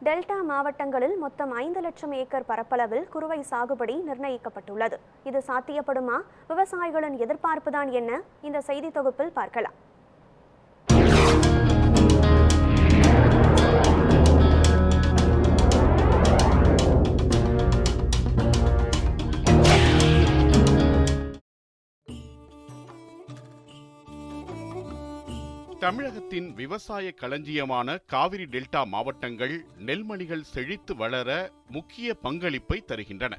Delta மாவட்டங்களில் மொத்தம் 5 லட்சம் ஏக்கர் பரப்பளவில் குறுவை சாகுபடி நிர்ணயிக்கப்பட்டுள்ளது. இது சாத்தியப்படுமா? விவசாயிகளின் எதிர்பார்ப்புதான் என்ன? இந்த செய்தி தொகுப்பில் பார்க்கலாம். தமிழகத்தின் விவசாய களஞ்சியமான காவிரி டெல்டா மாவட்டங்கள் நெல்மணிகள் செழித்து வளர முக்கிய பங்களிப்பை தருகின்றன.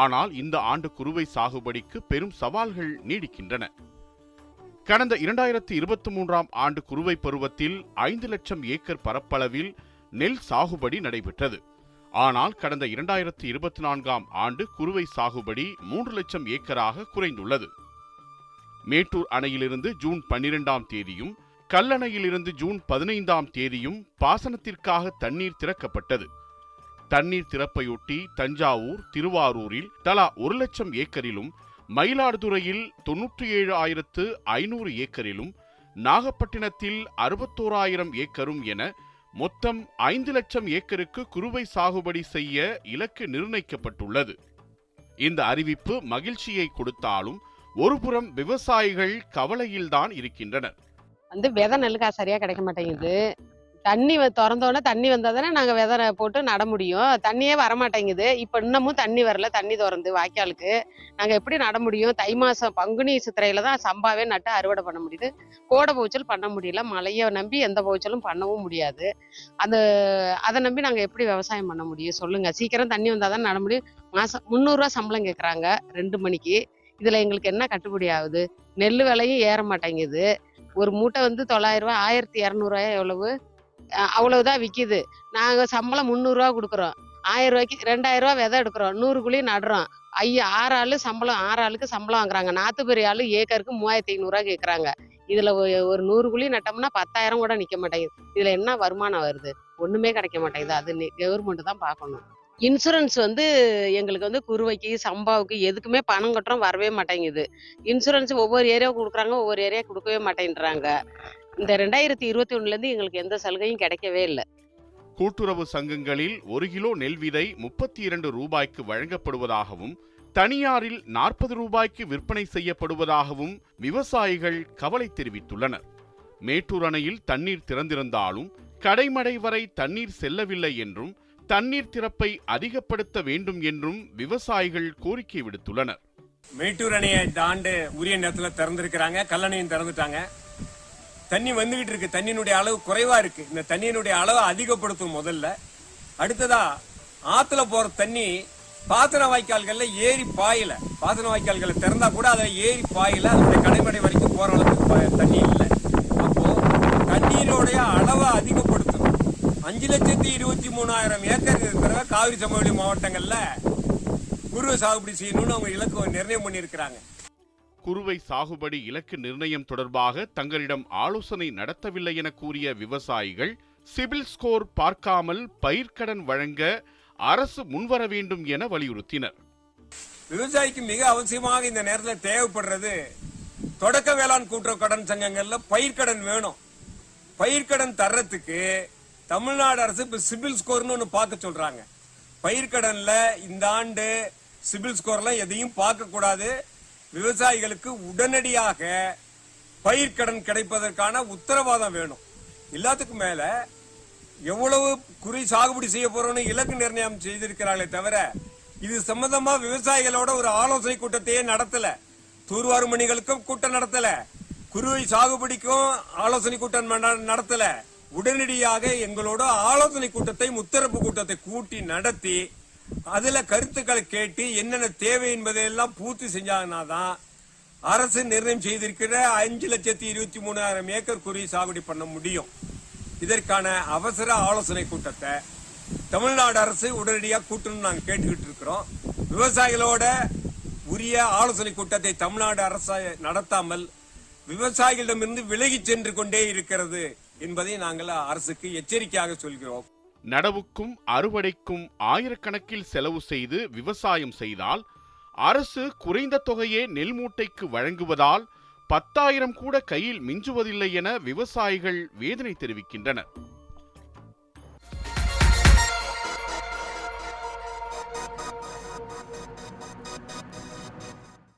ஆனால் இந்த ஆண்டு குறுவை சாகுபடிக்கு பெரும் சவால்கள் நீடிக்கின்றன. கடந்த 2023ஆம் ஆண்டு குறுவை பருவத்தில் 5 லட்சம் ஏக்கர் பரப்பளவில் நெல் சாகுபடி நடைபெற்றது. ஆனால் கடந்த 2024ஆம் ஆண்டு குறுவை சாகுபடி 3 லட்சம் ஏக்கராக குறைந்துள்ளது. மேட்டூர் அணையிலிருந்து ஜூன் 12ஆம் தேதியும் கல்லணையிலிருந்து ஜூன் 15ஆம் தேதியும் பாசனத்திற்காக தண்ணீர் திறக்கப்பட்டது. தண்ணீர் திறப்பையொட்டி தஞ்சாவூர், திருவாரூரில் தலா 1 லட்சம் ஏக்கரிலும், மயிலாடுதுறையில் 97,500 ஏக்கரிலும், நாகப்பட்டினத்தில் 61,000 ஏக்கரும் என மொத்தம் 5 லட்சம் ஏக்கருக்கு குறுவை சாகுபடி செய்ய இலக்கு நிர்ணயிக்கப்பட்டுள்ளது. இந்த அறிவிப்பு மகிழ்ச்சியை கொடுத்தாலும் ஒருபுறம் விவசாயிகள் கவலையில்தான் இருக்கின்றனர். விதை நெல்லுக்கா சரியா கிடைக்க மாட்டேங்குது. தண்ணி திறந்தோன்னே தண்ணி வந்தாதானே நாங்க விதை போட்டு நட முடியும். தண்ணியே வரமாட்டேங்குது. இப்ப இன்னமும் தண்ணி வரல. தண்ணி திறந்து வாய்க்காலுக்கு நாங்க எப்படி நட முடியும்? தை மாசம் பங்குனி சித்திரையில தான் சம்பாவே நட்டு அறுவடை பண்ண முடியுது. கோடை பவுச்சல் பண்ண முடியல. மழையை நம்பி எந்த பவுச்சலும் பண்ணவும் முடியாது. அதை நம்பி நாங்க எப்படி விவசாயம் பண்ண முடியும் சொல்லுங்க? சீக்கிரம் தண்ணி வந்தாதான் நட முடியும். மாசம் 300 ரூபா சம்பளம் கேட்கறாங்க 2 மணிக்கு. இதுல எங்களுக்கு என்ன கட்டுப்படி ஆகுது? நெல் விலையும் ஏற மாட்டேங்குது. ஒரு மூட்டை 900 ரூபா, 1200 எவ்வளவு, அவ்வளவுதான் விக்குது. நாங்க சம்பளம் 300 ரூபா கொடுக்குறோம். 1000 ரூபாய்க்கு 2000 ரூபா விதை எடுக்கிறோம். 100 குழி நடுறோம். 6 ஆளு சம்பளம், 6 ஆளுக்கு சம்பளம் வாங்குறாங்க. நாத்து பெரிய ஆளு ஏக்கருக்கு 3500 ரூபா கேட்கறாங்க. இதுல ஒரு 100 குழி நட்டோம்னா 10,000 கூட நிக்க மாட்டேங்குது. இதுல என்ன வருமானம் வருது? ஒண்ணுமே கிடைக்க மாட்டேங்குது. அது கவர்மெண்ட் தான் பார்க்கணும். இன்சூரன்ஸ் எங்களுக்கு குறுவைக்கு, சம்பாவுக்கு எதுக்குமே பணம் கட்டுறோம், வரவே மாட்டேங்குது. இன்சூரன்ஸ் ஒவ்வொரு ஏரியாவுக்கு கொடுக்குறாங்க, ஒவ்வொரு ஏரியா கொடுக்கவே மாட்டேன்றாங்க. இந்த 2021 எங்களுக்கு எந்த சலுகையும் கிடைக்கவே இல்லை. கூட்டுறவு சங்கங்களில் 1 கிலோ நெல் விதை 32 ரூபாய்க்கு வழங்கப்படுவதாகவும், தனியாரில் 40 ரூபாய்க்கு விற்பனை செய்யப்படுவதாகவும் விவசாயிகள் கவலை தெரிவித்துள்ளனர். மேட்டூர் அணையில் தண்ணீர் திறந்திருந்தாலும் கடைமடை வரை தண்ணீர் செல்லவில்லை என்றும், தண்ணீர் திறப்பை அதிகப்படுத்த வேண்டும் என்றும் விவசாயிகள் கோரிக்கை விடுத்துள்ளனர். மேட்டூர் அணையை இந்த ஆண்டு உரிய நேரத்துல திறந்திருக்கிறாங்க. கல்லணையும் திறந்துட்டாங்க. தண்ணி வந்துகிட்டு இருக்கு. தண்ணியினுடைய அளவு குறைவா இருக்கு. இந்த தண்ணியினுடைய அளவை அதிகப்படுத்தும் முதல்ல. அடுத்ததா ஆத்துல போற தண்ணி பாசன வாய்க்கால்கள்ல ஏறி பாயல. பாசன வாய்க்கால்களை திறந்தா கூட அதை ஏறி பாயல. அதனுடைய கடைமடை வரைக்கும் போற அளவுக்கு தண்ணி இல்லை. அப்போ தண்ணீருடைய அளவை அதிகப்படுத்தும். 5,23,000 ஏக்கர் இருக்கிற காவிரி சமவெளி மாவட்டங்கள்ல குறுவை சாகுபடி செய்யணும்னு அவங்க இலக்கு நிர்ணயம் பண்ணியிருக்கிறாங்க. குறுவை சாகுபடி இலக்கு நிர்ணயம் தொடர்பாக தங்களிடம் ஆலோசனை நடத்தவில்லை என கூறிய விவசாயிகள், சிபில் ஸ்கோர் பார்க்காமல் பயிர்க்கடன் வழங்க அரசு முன்வர வேண்டும் என வலியுறுத்தினர். விவசாயிக்கு மிக அவசியமாக இந்த நேரத்தில் தேவைப்படுறது, தொடக்க வேளாண் கூட்டுறவு கடன் சங்கங்கள்ல பயிர்க்கடன் வேணும். பயிர்க்கடன் தர்றதுக்கு தமிழ்நாடு அரசு இப்ப சிபில் ஸ்கோர்னு ஒண்ணு பார்க்க சொல்றாங்க. பயிர்க்கடன்ல இந்த ஆண்டு சிபில் ஸ்கோர்லாம் எதையும் பார்க்க கூடாது. விவசாயிகளுக்கு உடனடியாக பயிர்க்கடன் கிடைப்பதற்கான உத்தரவாதம் வேணும். எல்லாத்துக்கும் மேல எவ்வளவு குறி சாகுபடி செய்ய போறோம்னு இலக்கு நிர்ணயம் செய்திருக்கிறார்களே தவிர, இது சம்பந்தமா விவசாயிகளோட ஒரு ஆலோசனை கூட்டத்தையே நடத்தல. தூர்வாரு மணிகளுக்கும் கூட்டம் நடத்தல. குறுவை சாகுபடிக்கும் ஆலோசனை கூட்டம் நடத்தல. உடனடியாக எங்களோட ஆலோசனை கூட்டத்தை, முத்தரப்பு கூட்டத்தை கூட்டி நடத்தி அதுல கருத்துக்களை கேட்டு என்னென்ன தேவை என்பதையெல்லாம் பூர்த்தி செஞ்சாங்கன்னாதான் அரசு நிர்ணயம் செய்திருக்கிற 5,23,000 ஏக்கர் குறுவை சாகுபடி பண்ண முடியும். இதற்கான அவசர ஆலோசனை கூட்டத்தை தமிழ்நாடு அரசு உடனடியாக கூட்டணும்னு நாங்கள் கேட்டுக்கிட்டு இருக்கிறோம். விவசாயிகளோட உரிய ஆலோசனை கூட்டத்தை தமிழ்நாடு அரசு நடத்தாமல் விவசாயிகளிடமிருந்து விலகி சென்று கொண்டே இருக்கிறது என்பதை நாங்கள் அரசுக்கு எச்சரிக்கையாக சொல்கிறோம். நடவுக்கும் அறுவடைக்கும் ஆயிரக்கணக்கில் செலவு செய்து விவசாயம் செய்தால் அரசு குறைந்த தொகையே நெல் மூட்டைக்கு வழங்குவதால் 10,000 கூட கையில் மிஞ்சுவதில்லை என விவசாயிகள் வேதனை தெரிவிக்கின்றனர்.